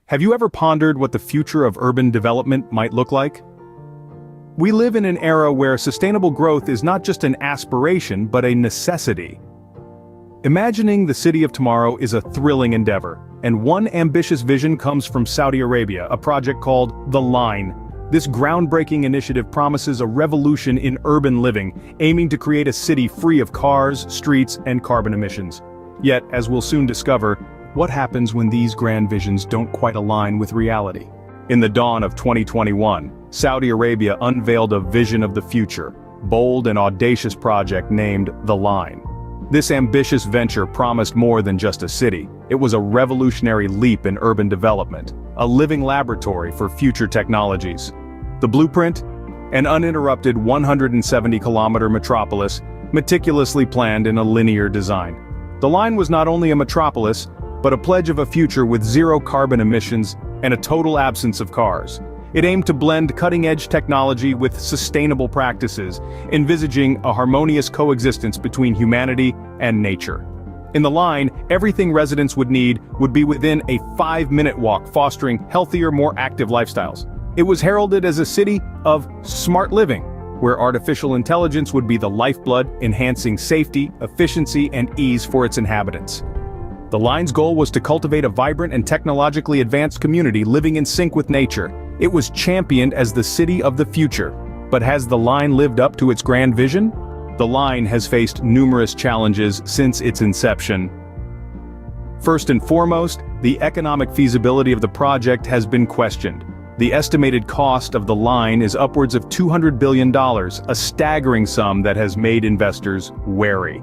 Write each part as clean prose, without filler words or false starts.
Have you ever pondered what the future of urban development might look like? We live in an era where sustainable growth is not just an aspiration but a necessity. Imagining the city of tomorrow is a thrilling endeavor, and one ambitious vision comes from Saudi Arabia, a project called The Line. This groundbreaking initiative promises a revolution in urban living, aiming to create a city free of cars, streets, and carbon emissions. Yet, as we'll soon discover, what happens when these grand visions don't quite align with reality? In the dawn of 2021, Saudi Arabia unveiled a vision of the future, bold and audacious project named The Line. This ambitious venture promised more than just a city. It was a revolutionary leap in urban development, a living laboratory for future technologies. The blueprint? An uninterrupted 170-kilometer metropolis, meticulously planned in a linear design. The Line was not only a metropolis, but a pledge of a future with zero carbon emissions and a total absence of cars. It aimed to blend cutting-edge technology with sustainable practices, envisaging a harmonious coexistence between humanity and nature. In The Line, everything residents would need would be within a 5-minute walk, fostering healthier, more active lifestyles. It was heralded as a city of smart living, where artificial intelligence would be the lifeblood, enhancing safety, efficiency, and ease for its inhabitants. The Line's goal was to cultivate a vibrant and technologically advanced community living in sync with nature. It was championed as the city of the future. But has The Line lived up to its grand vision? The Line has faced numerous challenges since its inception. First and foremost, the economic feasibility of the project has been questioned. The estimated cost of The Line is upwards of $200 billion, a staggering sum that has made investors wary.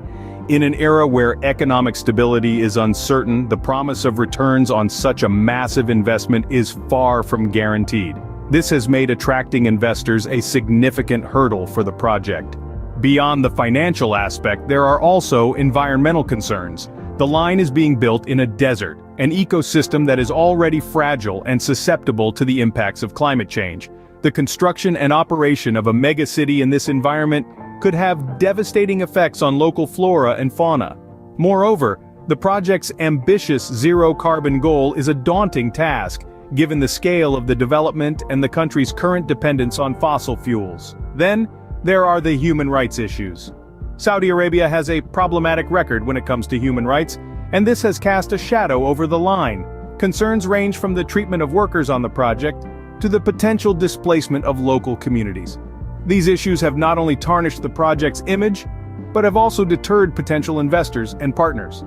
In an era where economic stability is uncertain, the promise of returns on such a massive investment is far from guaranteed. This has made attracting investors a significant hurdle for the project. Beyond the financial aspect, there are also environmental concerns. The Line is being built in a desert, an ecosystem that is already fragile and susceptible to the impacts of climate change. The construction and operation of a megacity in this environment could have devastating effects on local flora and fauna. Moreover, the project's ambitious zero-carbon goal is a daunting task, given the scale of the development and the country's current dependence on fossil fuels. Then, there are the human rights issues. Saudi Arabia has a problematic record when it comes to human rights, and this has cast a shadow over The Line. Concerns range from the treatment of workers on the project to the potential displacement of local communities. These issues have not only tarnished the project's image, but have also deterred potential investors and partners.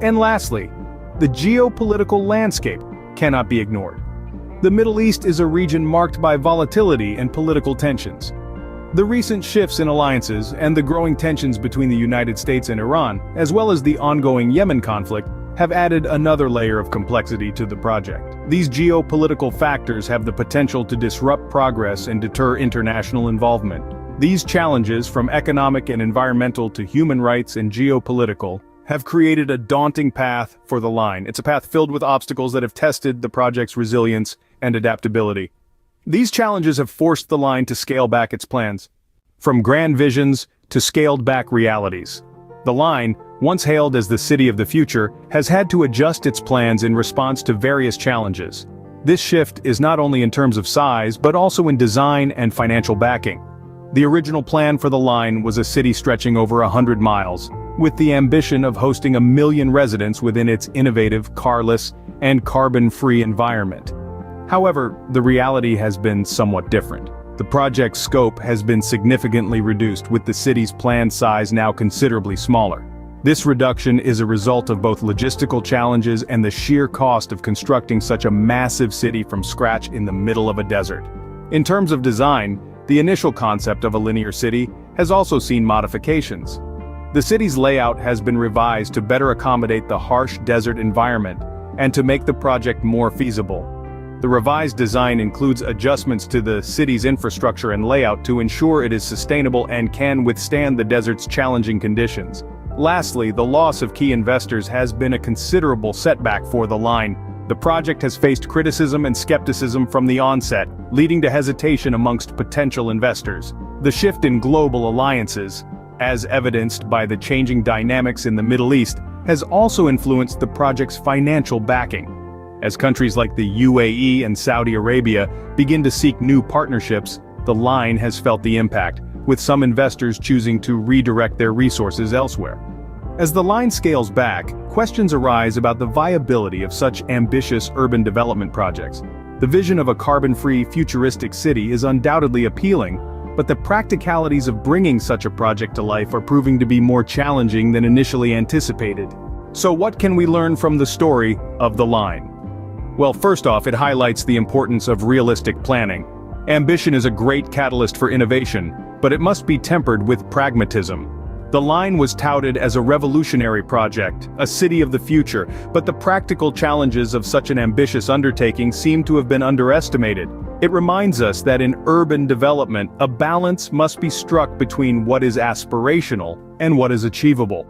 And lastly, the geopolitical landscape cannot be ignored. The Middle East is a region marked by volatility and political tensions. The recent shifts in alliances and the growing tensions between the United States and Iran, as well as the ongoing Yemen conflict, have added another layer of complexity to the project. These geopolitical factors have the potential to disrupt progress and deter international involvement. These challenges, from economic and environmental to human rights and geopolitical, have created a daunting path for The Line. It's a path filled with obstacles that have tested the project's resilience and adaptability. These challenges have forced The Line to scale back its plans, from grand visions to scaled-back realities. The Line, once hailed as the city of the future, has had to adjust its plans in response to various challenges. This shift is not only in terms of size, but also in design and financial backing. The original plan for The Line was a city stretching over 100 miles, with the ambition of hosting 1 million residents within its innovative, carless, and carbon-free environment. However, the reality has been somewhat different. The project's scope has been significantly reduced, with the city's planned size now considerably smaller. This reduction is a result of both logistical challenges and the sheer cost of constructing such a massive city from scratch in the middle of a desert. In terms of design, the initial concept of a linear city has also seen modifications. The city's layout has been revised to better accommodate the harsh desert environment and to make the project more feasible. The revised design includes adjustments to the city's infrastructure and layout to ensure it is sustainable and can withstand the desert's challenging conditions. Lastly, the loss of key investors has been a considerable setback for The Line. The project has faced criticism and skepticism from the onset, leading to hesitation amongst potential investors. The shift in global alliances, as evidenced by the changing dynamics in the Middle East, has also influenced the project's financial backing. As countries like the UAE and Saudi Arabia begin to seek new partnerships, the line has felt the impact, with some investors choosing to redirect their resources elsewhere. As the line scales back, questions arise about the viability of such ambitious urban development projects. The vision of a carbon-free, futuristic city is undoubtedly appealing, but the practicalities of bringing such a project to life are proving to be more challenging than initially anticipated. So what can we learn from the story of the line? Well, first off, it highlights the importance of realistic planning. Ambition is a great catalyst for innovation, but it must be tempered with pragmatism. The line was touted as a revolutionary project, a city of the future, but the practical challenges of such an ambitious undertaking seem to have been underestimated. It reminds us that in urban development, a balance must be struck between what is aspirational and what is achievable.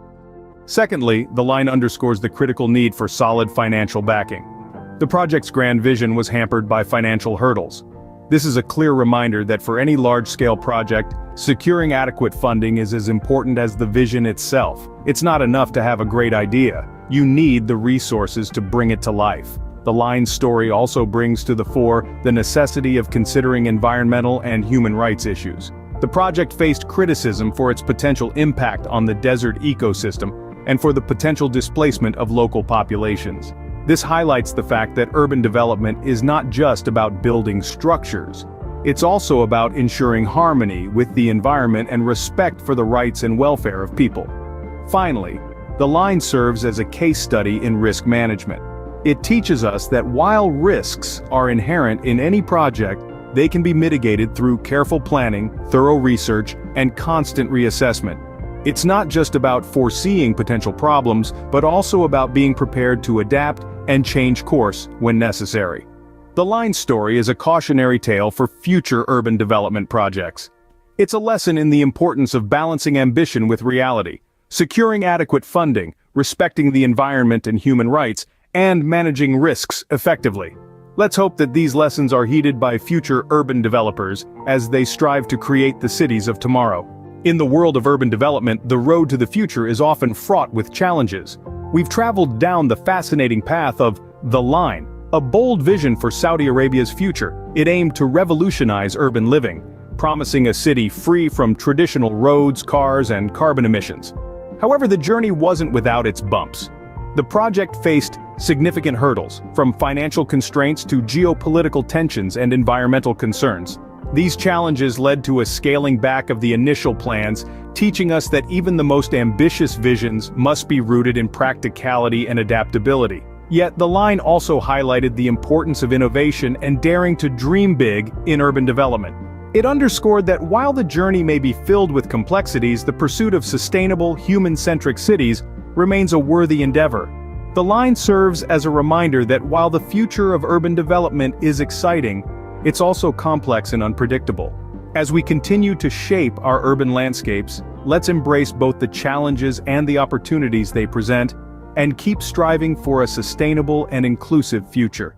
Secondly, the line underscores the critical need for solid financial backing. The project's grand vision was hampered by financial hurdles. This is a clear reminder that for any large-scale project, securing adequate funding is as important as the vision itself. It's not enough to have a great idea. You need the resources to bring it to life. The line's story also brings to the fore the necessity of considering environmental and human rights issues. The project faced criticism for its potential impact on the desert ecosystem and for the potential displacement of local populations. This highlights the fact that urban development is not just about building structures. It's also about ensuring harmony with the environment and respect for the rights and welfare of people. Finally, the line serves as a case study in risk management. It teaches us that while risks are inherent in any project, they can be mitigated through careful planning, thorough research, and constant reassessment. It's not just about foreseeing potential problems, but also about being prepared to adapt and change course when necessary. The line story is a cautionary tale for future urban development projects. It's a lesson in the importance of balancing ambition with reality, securing adequate funding, respecting the environment and human rights, and managing risks effectively. Let's hope that these lessons are heeded by future urban developers as they strive to create the cities of tomorrow. In the world of urban development, the road to the future is often fraught with challenges. We've traveled down the fascinating path of the line, a bold vision for Saudi Arabia's future. It aimed to revolutionize urban living, promising a city free from traditional roads, cars, and carbon emissions. However, the journey wasn't without its bumps. The project faced significant hurdles, from financial constraints to geopolitical tensions and environmental concerns. These challenges led to a scaling back of the initial plans, teaching us that even the most ambitious visions must be rooted in practicality and adaptability. Yet the line also highlighted the importance of innovation and daring to dream big in urban development. It underscored that while the journey may be filled with complexities, the pursuit of sustainable, human-centric cities remains a worthy endeavor. The line serves as a reminder that while the future of urban development is exciting, it's also complex and unpredictable. As we continue to shape our urban landscapes, let's embrace both the challenges and the opportunities they present, and keep striving for a sustainable and inclusive future.